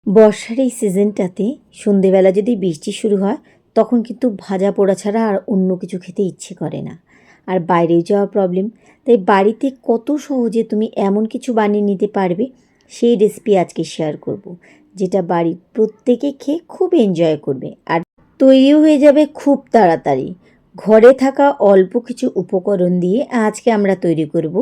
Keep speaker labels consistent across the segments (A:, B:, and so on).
A: বর্ষার এই সিজনটাতে সন্ধেবেলা যদি বৃষ্টি শুরু হয় তখন কিন্তু ভাজা পোড়া ছাড়া আর অন্য কিছু খেতে ইচ্ছে করে না। আর বাইরেও যাওয়া প্রবলেম, তাই বাড়িতে কত সহজে তুমি এমন কিছু বানিয়ে নিতে পারবে সেই রেসিপি আজকে শেয়ার করব, যেটা বাড়ির প্রত্যেকে খেয়ে খুব এনজয় করবে আর তৈরিও হয়ে যাবে খুব তাড়াতাড়ি। ঘরে থাকা অল্প কিছু উপকরণ দিয়ে আজকে আমরা তৈরি করব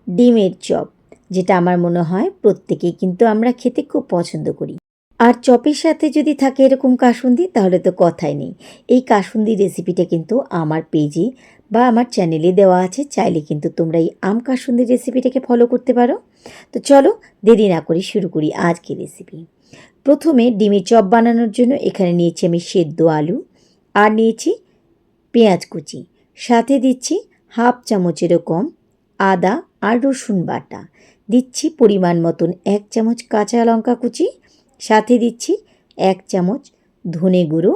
A: ডিমের চপ, যেটা আমার মনে হয় প্রত্যেকেই কিন্তু আমরা খেতে খুব পছন্দ করি। আর চপের সাথে যদি থাকে এরকম কাসুন্দি তাহলে তো কথাই নেই। এই কাসুন্দি রেসিপিটা কিন্তু আমার পেজে বা আমার চ্যানেলে দেওয়া আছে, চাইলে কিন্তু তোমরা এই আম কাসুন্দি রেসিপিটাকে ফলো করতে পারো। তো চলো দেরি না করে শুরু করি আজকের রেসিপি। প্রথমে ডিমের চপ বানানোর জন্য এখানে নিয়েছি আমি সেদ্ধ আলু, আর নিয়েছি পেঁয়াজ কুচি, সাথে দিচ্ছি হাফ চামচেরও কম আদা আর রসুন বাটা, দিচ্ছি পরিমাণ মতন 1 চামচ কাঁচা লঙ্কা কুচি, সাথে দিচ্ছি 1 চামচ ধনে গুঁড়ো,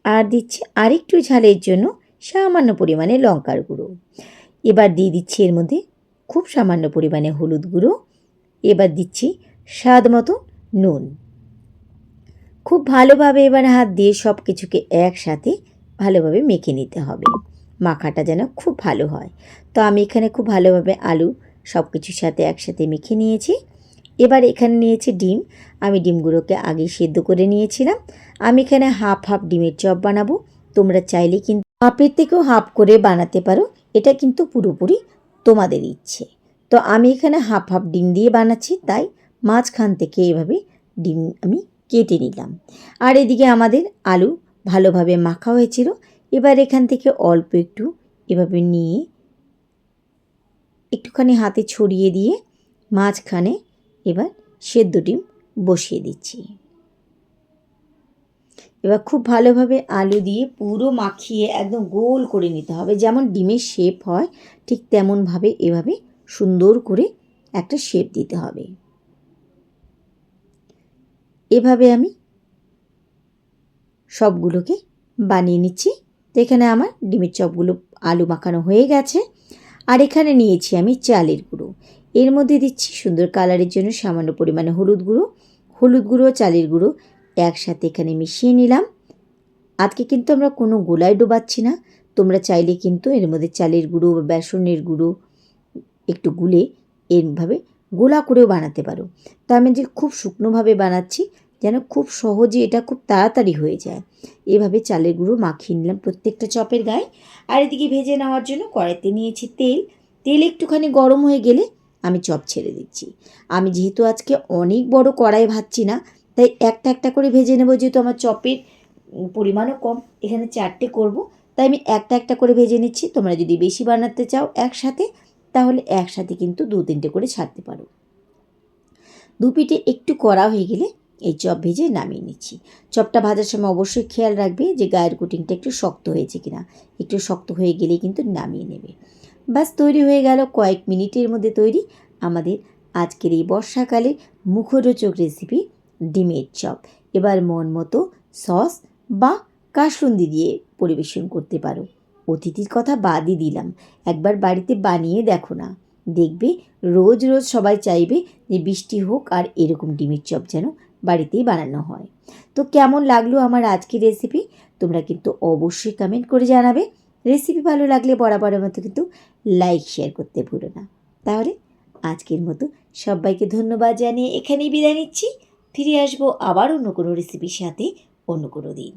A: আর দিচ্ছি আরেকটু ঝালের জন্য সামান্য পরিমাণে লঙ্কার গুঁড়ো। এবার দিয়ে দিচ্ছি এর মধ্যে খুব সামান্য পরিমাণে হলুদ গুঁড়ো। এবার দিচ্ছি স্বাদ মতো নুন। খুব ভালোভাবে এবার হাত দিয়ে সব কিছুকে একসাথে ভালোভাবে মেখে নিতে হবে, মাখাটা যেন খুব ভালো হয়। তো আমি এখানে খুব ভালোভাবে আলু সব কিছুর সাথে একসাথে মেখে নিয়েছি। এবার এখানে নিয়েছি ডিম, আমি ডিমগুলোকে আগেই সেদ্ধ করে নিয়েছিলাম। আমি এখানে হাফ হাফ ডিমের চপ বানাবো, তোমরা চাইলে কিন্তু হাফের থেকেও হাফ করে বানাতে পারো, এটা কিন্তু পুরোপুরি তোমাদের ইচ্ছে। তো আমি এখানে হাফ হাফ ডিম দিয়ে বানাচ্ছি, তাই মাঝখান থেকে এভাবে ডিম আমি কেটে নিলাম। আর এদিকে আমাদের আলু ভালোভাবে মাখা হয়েছিল। এবার এখান থেকে অল্প একটু এভাবে নিয়ে একটুখানি হাতে ছড়িয়ে দিয়ে মাঝখানে এবার সেদ্ধ ডিম বসিয়ে দিচ্ছি। এবার খুব ভালোভাবে আলু দিয়ে পুরো মাখিয়ে একদম গোল করে নিতে হবে, যেমন ডিমের শেপ হয় ঠিক তেমনভাবে এভাবে সুন্দর করে একটা শেপ দিতে হবে। এভাবে আমি সবগুলোকে বানিয়ে নিচ্ছি। তো এখানে আমার ডিমের চপগুলো আলু মাখানো হয়ে গেছে। আর এখানে নিয়েছি আমি চালের গুঁড়ো, এর মধ্যে দিচ্ছি সুন্দর কালারের জন্য সামান্য পরিমাণে হলুদ গুঁড়ো চালের গুঁড়ো একসাথে এখানে মিশিয়ে নিলাম। আজকে কিন্তু আমরা কোনো গোলায় ডোবাচ্ছি না, তোমরা চাইলে কিন্তু এর মধ্যে চালের গুঁড়ো বা বেসনের গুঁড়ো একটু গুলে এরভাবে গোলা করেও বানাতে পারো। তো আমি যে খুব শুকনোভাবে বানাচ্ছি যেন খুব সহজে এটা খুব তাড়াতাড়ি হয়ে যায়। এভাবে চালের গুঁড়ো মাখিয়ে নিলাম প্রত্যেকটা চপের গায়ে। আর এদিকে ভেজে নেওয়ার জন্য কড়াইতে নিয়েছি তেল একটুখানি গরম হয়ে গেলে আমি চপ ছেড়ে দিচ্ছি। আমি যেহেতু আজকে অনেক বড় কড়াই ভাজছি না, তাই একটা একটা করে ভেজে নেব, যেহেতু আমার চপের পরিমাণও কম, এখানে 4টে করব, তাই আমি একটা একটা করে ভেজে নিচ্ছি। তোমরা যদি বেশি বানাতে চাও একসাথে, তাহলে একসাথে কিন্তু 2-3টে করে ছাড়তে পারো। দুপিঠে একটু কড়া হয়ে গেলে এই চপ ভেজে নামিয়ে নিচ্ছি। চপটা ভাজার সময় অবশ্যই খেয়াল রাখবে যে গায়ের কোটিংটা একটু শক্ত হয়েছে কিনা, একটু শক্ত হয়ে গেলেই কিন্তু নামিয়ে নেবে। বাস তৈরি হয়ে গেল কয়েক মিনিটের মধ্যে তৈরি আমাদের আজকের এই বর্ষাকালে মুখরোচক রেসিপি ডিমের চপ। এবার মন মতো সস বা কাসুন্দি দিয়ে পরিবেশন করতে পারো। অতিথির কথা বাদই দিলাম, একবার বাড়িতে বানিয়ে দেখো না, দেখবে রোজ রোজ সবাই চাইবে যে বৃষ্টি হোক আর এরকম ডিমের চপ যেন বাড়িতেই বানানো হয়। তো কেমন লাগলো আমার আজকের রেসিপি তোমরা কিন্তু অবশ্যই কমেন্ট করে জানাবে। রেসিপি ভালো লাগলে বরাবরের মতো কিন্তু লাইক শেয়ার করতে ভুলো না। তাহলে আজকের মতো সবাইকে ধন্যবাদ জানিয়ে এখানেই বিদায় নিচ্ছি। ফিরে আসবো আবার অন্য কোনো রেসিপির সাথে অন্য কোনো দিন।